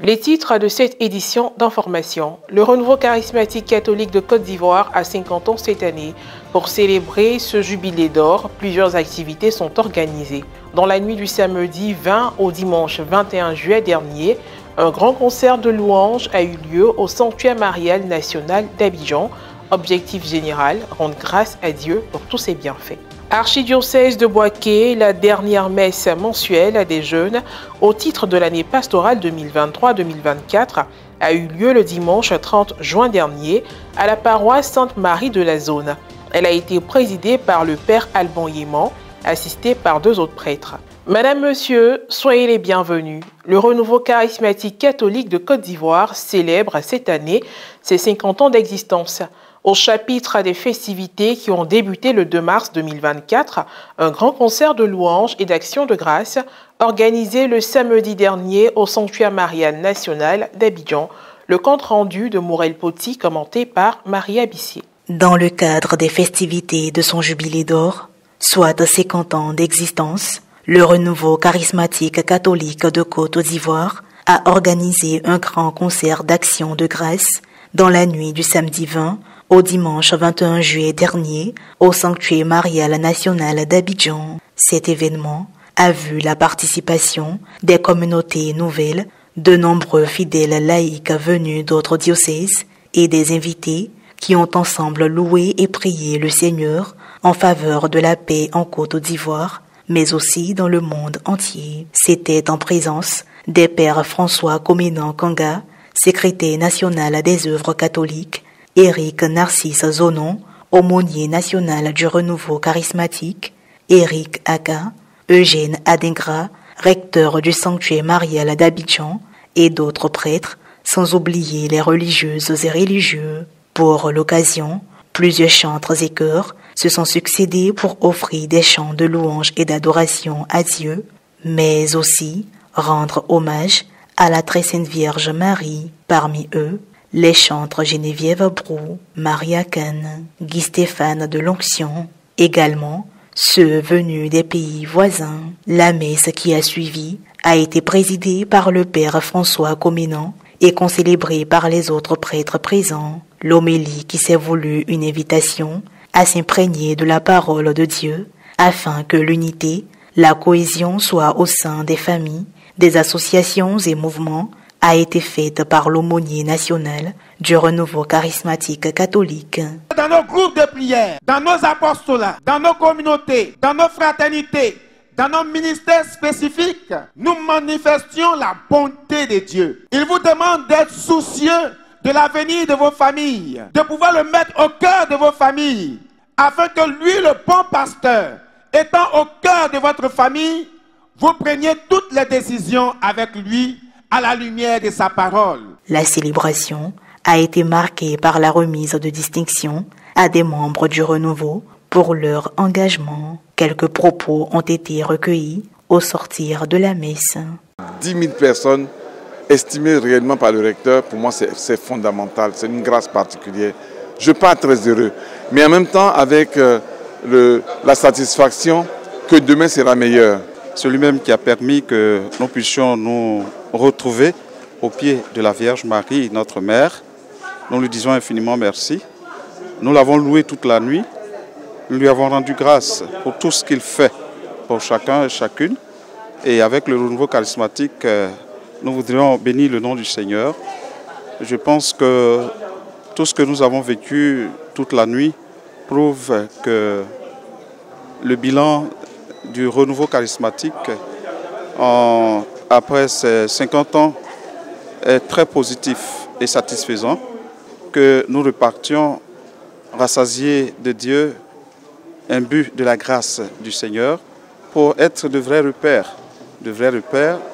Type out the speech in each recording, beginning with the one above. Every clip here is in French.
Les titres de cette édition d'information. Le renouveau charismatique catholique de Côte d'Ivoire a 50 ans cette année. Pour célébrer ce jubilé d'or, plusieurs activités sont organisées. Dans la nuit du samedi 20 au dimanche 21 juillet dernier, un grand concert de louanges a eu lieu au Sanctuaire marial national d'Abidjan. Objectif général, rendre grâce à Dieu pour tous ses bienfaits. Archidiocèse de Bouaké, la dernière messe mensuelle des jeunes au titre de l'année pastorale 2023-2024 a eu lieu le dimanche 30 juin dernier à la paroisse Sainte-Marie de la Zone. Elle a été présidée par le père Alban Yéman, assisté par 2 autres prêtres. Madame, Monsieur, soyez les bienvenus. Le renouveau charismatique catholique de Côte d'Ivoire célèbre cette année ses 50 ans d'existence. Au chapitre des festivités qui ont débuté le 2 mars 2024, un grand concert de louanges et d'actions de grâce organisé le samedi dernier au Sanctuaire marial national d'Abidjan. Le compte rendu de Morel Poti commenté par Maria Bissier. Dans le cadre des festivités de son jubilé d'or, soit 50 ans d'existence, le renouveau charismatique catholique de Côte d'Ivoire a organisé un grand concert d'actions de grâce dans la nuit du samedi 20 au dimanche 21 juillet dernier au Sanctuaire marial national d'Abidjan. Cet événement a vu la participation des communautés nouvelles, de nombreux fidèles laïcs venus d'autres diocèses et des invités qui ont ensemble loué et prié le Seigneur en faveur de la paix en Côte d'Ivoire, mais aussi dans le monde entier. C'était en présence des pères François Comenan Kanga, secrétaire national des œuvres catholiques, Éric Narcisse Zonon, aumônier national du renouveau charismatique, Éric Aga, Eugène Adingra, recteur du sanctuaire marial d'Abidjan, et d'autres prêtres, sans oublier les religieuses et religieux. Pour l'occasion, plusieurs chantres et chœurs se sont succédés pour offrir des chants de louange et d'adoration à Dieu, mais aussi rendre hommage à la très sainte Vierge Marie. Parmi eux, les chantres Geneviève Brou, Maria Kane, Guy Stéphane de l'Onction, également ceux venus des pays voisins. La messe qui a suivi a été présidée par le père François Comenan et concélébrée par les autres prêtres présents. L'homélie qui s'est voulu une invitation à s'imprégner de la parole de Dieu afin que l'unité, la cohésion soit au sein des familles, des associations et mouvements a été faite par l'aumônier national du renouveau charismatique catholique. Dans nos groupes de prière, dans nos apostolats, dans nos communautés, dans nos fraternités, dans nos ministères spécifiques, nous manifestions la bonté de Dieu. Il vous demande d'être soucieux de l'avenir de vos familles, de pouvoir le mettre au cœur de vos familles, afin que lui, le bon pasteur, étant au cœur de votre famille, vous preniez toutes les décisions avec lui à la lumière de sa parole. La célébration a été marquée par la remise de distinction à des membres du renouveau pour leur engagement. Quelques propos ont été recueillis au sortir de la messe. 10 000 personnes estimées réellement par le recteur, pour moi c'est fondamental, c'est une grâce particulière. Je pars très heureux, mais en même temps avec la satisfaction que demain sera meilleur. C'est lui-même qui a permis que nous puissions nous retrouver au pied de la Vierge Marie, notre mère. Nous lui disons infiniment merci. Nous l'avons loué toute la nuit. Nous lui avons rendu grâce pour tout ce qu'il fait pour chacun et chacune. Et avec le renouveau charismatique, nous voudrions bénir le nom du Seigneur. Je pense que tout ce que nous avons vécu toute la nuit prouve que le bilan du renouveau charismatique après ces 50 ans est très positif et satisfaisant, que nous repartions rassasiés de Dieu, imbus de la grâce du Seigneur, pour être de vrais repères,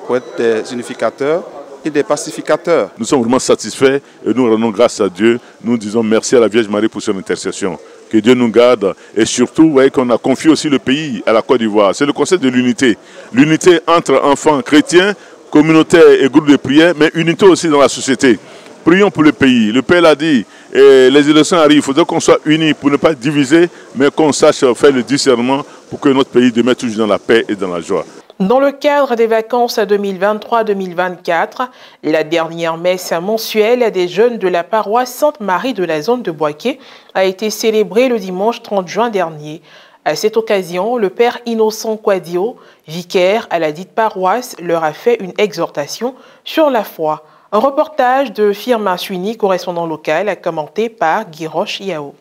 pour être des unificateurs et des pacificateurs. Nous sommes vraiment satisfaits et nous rendons grâce à Dieu. Nous disons merci à la Vierge Marie pour son intercession. Que Dieu nous garde et surtout, vous voyez qu'on a confié aussi le pays à la Côte d'Ivoire. C'est le concept de l'unité. L'unité entre enfants chrétiens, communautaires et groupes de prière, mais unité aussi dans la société. Prions pour le pays. Le Père l'a dit, et les élections arrivent. Il faudrait qu'on soit unis pour ne pas diviser, mais qu'on sache faire le discernement pour que notre pays demeure toujours dans la paix et dans la joie. Dans le cadre des vacances 2023-2024, la dernière messe mensuelle des jeunes de la paroisse Sainte-Marie de la zone de Boaké a été célébrée le dimanche 30 juin dernier. À cette occasion, le père Innocent Quadio, vicaire à la dite paroisse, leur a fait une exhortation sur la foi. Un reportage de Firmin Suini, correspondant local, commenté par Guiroche Yao.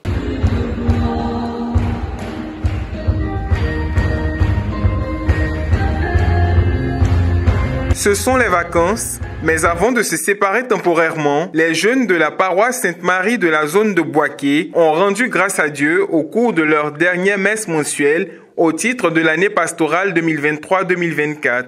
Ce sont les vacances, mais avant de se séparer temporairement, les jeunes de la paroisse Sainte-Marie de la zone de Boaké ont rendu grâce à Dieu au cours de leur dernière messe mensuelle au titre de l'année pastorale 2023-2024.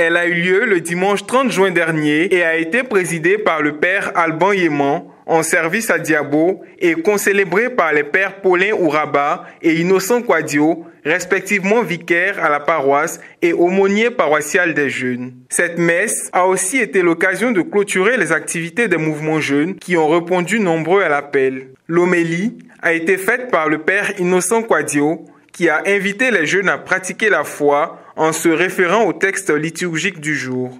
Elle a eu lieu le dimanche 30 juin dernier et a été présidée par le père Alban Yéman, en service à Diabo, et concélébrée par les pères Paulin Ouraba et Innocent Quadio, respectivement vicaires à la paroisse et aumônier paroissial des jeunes. Cette messe a aussi été l'occasion de clôturer les activités des mouvements jeunes qui ont répondu nombreux à l'appel. L'homélie a été faite par le père Innocent Quadio, qui a invité les jeunes à pratiquer la foi en se référant au texte liturgique du jour.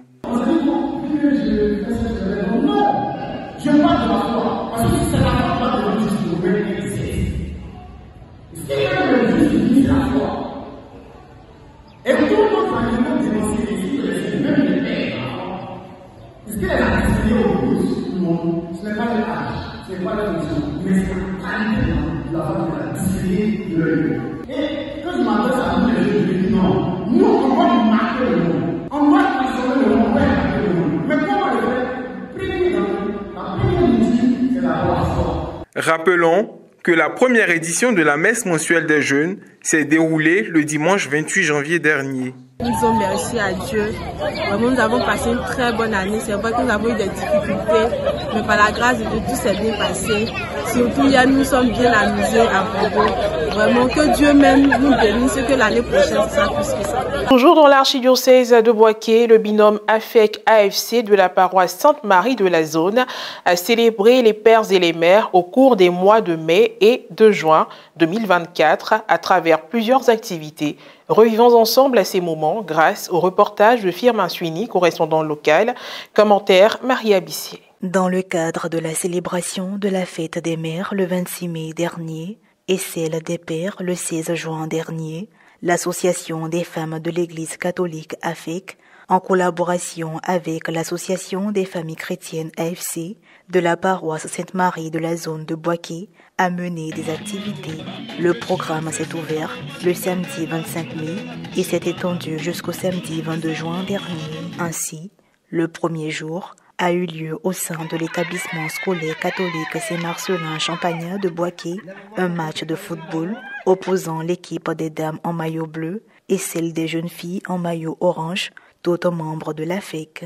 Rappelons que la première édition de la messe mensuelle des jeunes s'est déroulée le dimanche 28 janvier dernier. Disons merci à Dieu. Vraiment, nous avons passé une très bonne année. C'est vrai que nous avons eu des difficultés, mais par la grâce de Dieu, tout s'est bien passé. Surtout, hier, nous sommes bien amusés à Bordeaux. Vraiment, que Dieu même nous bénisse, que l'année prochaine, ça plus que ça. Toujours dans l'archidiocèse de Boaké, le binôme AFEC-AFC de la paroisse Sainte-Marie de la zone a célébré les pères et les mères au cours des mois de mai et de juin 2024 à travers plusieurs activités. Revivons ensemble à ces moments grâce au reportage de Firmin Suini, correspondant local, commentaire Maria Bissier. Dans le cadre de la célébration de la fête des mères le 26 mai dernier et celle des pères le 16 juin dernier, l'Association des femmes de l'Église catholique AFEC, en collaboration avec l'Association des familles chrétiennes AFC de la paroisse Sainte-Marie de la zone de Boaké, a mené des activités. Le programme s'est ouvert le samedi 25 mai et s'est étendu jusqu'au samedi 22 juin dernier. Ainsi, le premier jour a eu lieu au sein de l'établissement scolaire catholique Saint-Marcelin Champagnat de Boaké, un match de football opposant l'équipe des dames en maillot bleu et celle des jeunes filles en maillot orange, toutes membres de l'AFEC.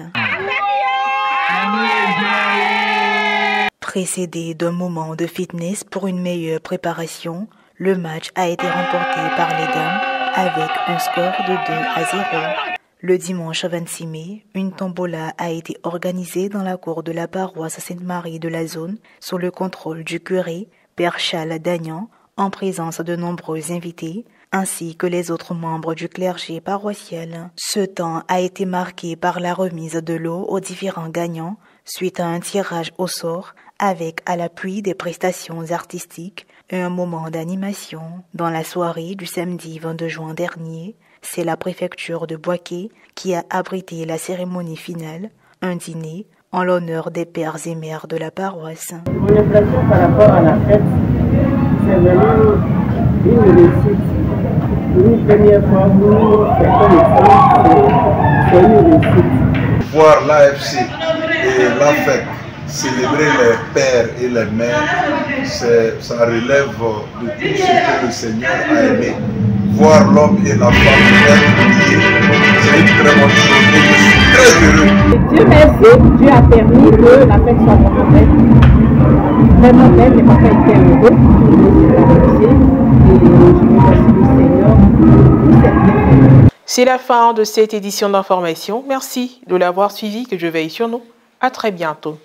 Précédé d'un moment de fitness pour une meilleure préparation, le match a été remporté par les dames avec un score de 2-0. Le dimanche 26 mai, une tombola a été organisée dans la cour de la paroisse Sainte-Marie de la zone sous le contrôle du curé, Père Charles Dagnan, en présence de nombreux invités, ainsi que les autres membres du clergé paroissial. Ce temps a été marqué par la remise de l'eau aux différents gagnants suite à un tirage au sort avec à l'appui des prestations artistiques et un moment d'animation. Dans la soirée du samedi 22 juin dernier, c'est la préfecture de Boaké qui a abrité la cérémonie finale, un dîner en l'honneur des pères et mères de la paroisse. Mon impression par rapport à la fête, c'est vraiment une réussite. Une première fois pour c'est une réussite. Voir l'AFC et l'AFEC célébrer les pères et les mères, ça relève de tout ce que le Seigneur a aimé. Voir l'homme et la femme être liés, c'est une très bonne chose et je suis très heureux. Dieu merci, Dieu a permis que la fête soit vraiment belle. Vraiment belle, les papas étaient heureux. Je suis et je remercie le Seigneur. C'est la fin de cette édition d'information. Merci de l'avoir suivi, que je veille sur nous. À très bientôt.